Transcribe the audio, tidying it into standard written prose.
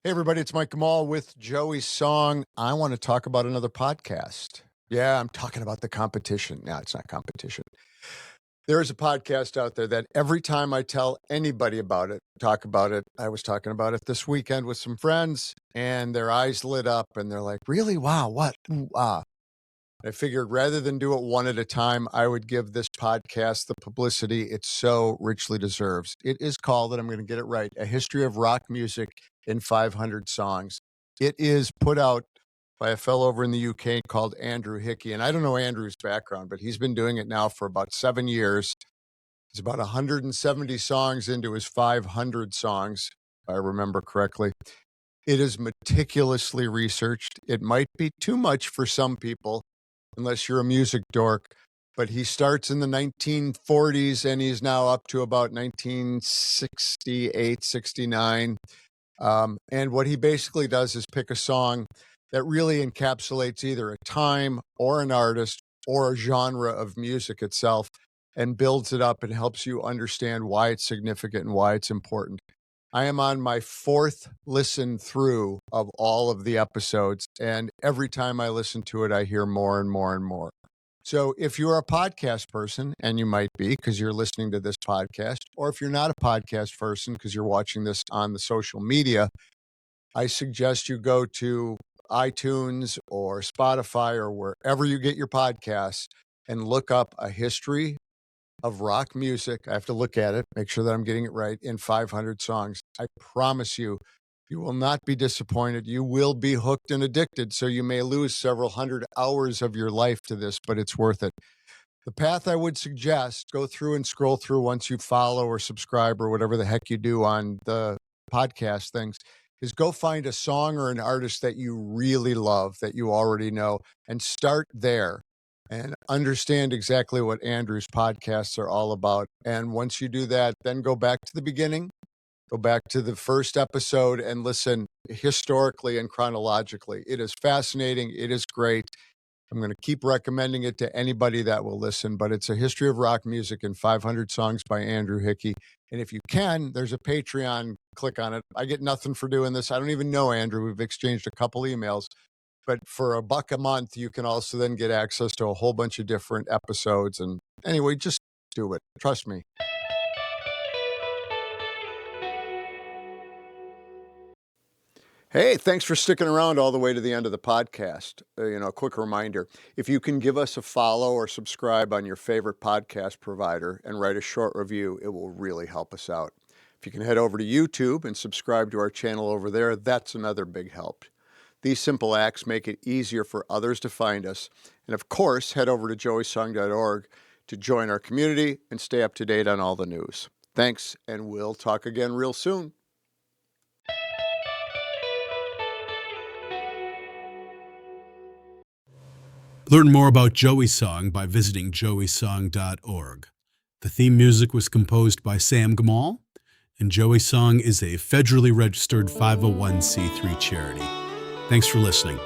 Hey, everybody, it's Mike Gamal with Joey's Song. I want to talk about another podcast. Yeah, I'm talking about the competition. No, it's not competition. There is a podcast out there that every time I tell anybody about it, talk about it, I was talking about it this weekend with some friends, and their eyes lit up, and they're like, really? Wow, what? Ooh, ah. I figured rather than do it one at a time, I would give this podcast the publicity it so richly deserves. It is called, and I'm going to get it right, A History of Rock Music in 500 Songs. It is put out by a fellow over in the UK called Andrew Hickey. And I don't know Andrew's background, but he's been doing it now for about 7 years. He's about 170 songs into his 500 songs, if I remember correctly. It is meticulously researched. It might be too much for some people, unless you're a music dork, but he starts in the 1940s and he's now up to about 1968, 69. And what he basically does is pick a song that really encapsulates either a time or an artist or a genre of music itself and builds it up and helps you understand why it's significant and why it's important. I am on my fourth listen through of all of the episodes, and every time I listen to it, I hear more and more and more. So if you're a podcast person, and you might be because you're listening to this podcast, or if you're not a podcast person because you're watching this on the social media, I suggest you go to iTunes or Spotify or wherever you get your podcasts and look up A History of Rock Music. I have to look at it, make sure that I'm getting it right, in 500 songs. I promise you, you will not be disappointed. You will be hooked and addicted, so you may lose several hundred hours of your life to this, but it's worth it. The path I would suggest, go through and scroll through once you follow or subscribe or whatever the heck you do on the podcast things, is go find a song or an artist that you really love, that you already know, and start there and understand exactly what Andrew's podcasts are all about. And once you do that, then go back to the beginning, go back to the first episode and listen historically and chronologically. It is fascinating. It is great. I'm going to keep recommending it to anybody that will listen, but it's A History of Rock Music in 500 Songs by Andrew Hickey. And if you can, there's a Patreon, click on it. I get nothing for doing this. I don't even know Andrew. We've exchanged a couple emails. But for $1 a month, you can also then get access to a whole bunch of different episodes. And anyway, just do it. Trust me. Hey, thanks for sticking around all the way to the end of the podcast. A quick reminder, if you can give us a follow or subscribe on your favorite podcast provider and write a short review, it will really help us out. If you can head over to YouTube and subscribe to our channel over there, that's another big help. These simple acts make it easier for others to find us. And of course, head over to joeysong.org to join our community and stay up to date on all the news. Thanks, and we'll talk again real soon. Learn more about Joey's Song by visiting joeysong.org. The theme music was composed by Sam Gamal, and Joey's Song is a federally registered 501c3 charity. Thanks for listening.